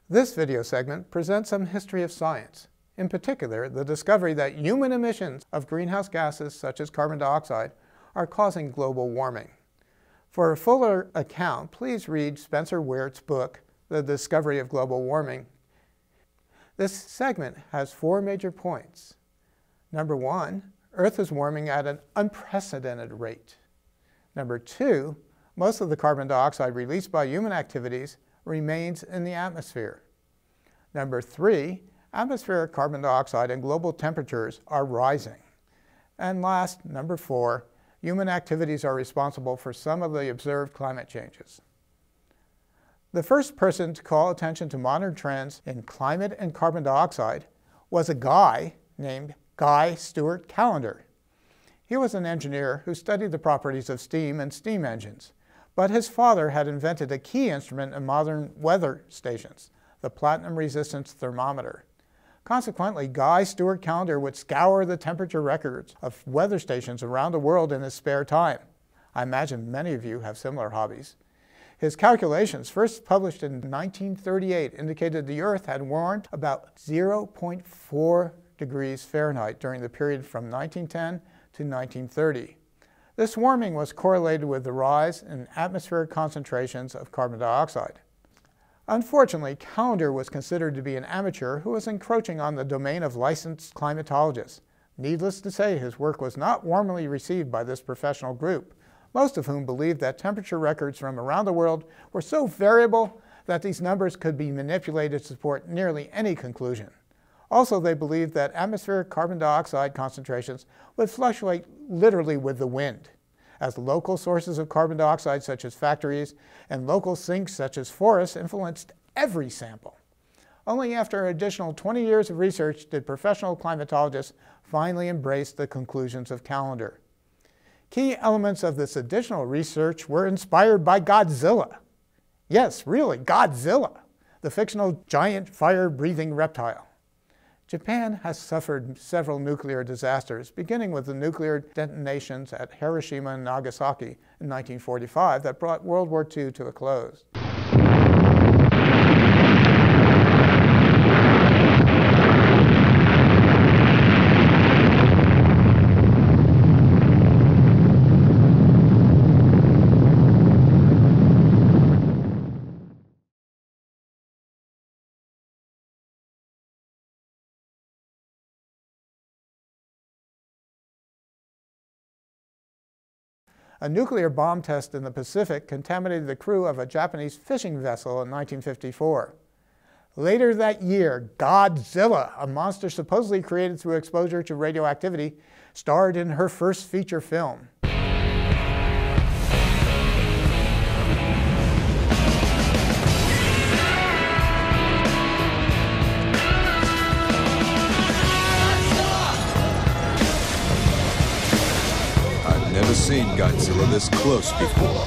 This video segment presents some history of science, in particular the discovery that human emissions of greenhouse gases such as carbon dioxide are causing global warming. For a fuller account, please read Spencer Ware's book, The Discovery of Global Warming. This segment has 4 major points. Number 1, Earth is warming at an unprecedented rate. Number 2, most of the carbon dioxide released by human activities remains in the atmosphere. Number 3, atmospheric carbon dioxide and global temperatures are rising. And last, number 4, human activities are responsible for some of the observed climate changes. The first person to call attention to modern trends in climate and carbon dioxide was a guy named Guy Stewart Callendar. He was an engineer who studied the properties of steam and steam engines, but his father had invented a key instrument in modern weather stations, the platinum resistance thermometer. Consequently, Guy Stewart Callendar would scour the temperature records of weather stations around the world in his spare time. I imagine many of you have similar hobbies. His calculations, first published in 1938, indicated the Earth had warmed about 0.4 degrees Fahrenheit during the period from 1910 to 1930. This warming was correlated with the rise in atmospheric concentrations of carbon dioxide. Unfortunately, Callendar was considered to be an amateur who was encroaching on the domain of licensed climatologists. Needless to say, his work was not warmly received by this professional group, most of whom believed that temperature records from around the world were so variable that these numbers could be manipulated to support nearly any conclusion. Also, they believed that atmospheric carbon dioxide concentrations would fluctuate literally with the wind, as local sources of carbon dioxide such as factories and local sinks such as forests influenced every sample. Only after an additional 20 years of research did professional climatologists finally embrace the conclusions of Callendar. Key elements of this additional research were inspired by Godzilla. Yes, really, Godzilla, the fictional giant fire-breathing reptile. Japan has suffered several nuclear disasters, beginning with the nuclear detonations at Hiroshima and Nagasaki in 1945 that brought World War II to a close. A nuclear bomb test in the Pacific contaminated the crew of a Japanese fishing vessel in 1954. Later that year, Godzilla, a monster supposedly created through exposure to radioactivity, starred in her first feature film. Never seen Godzilla this close before.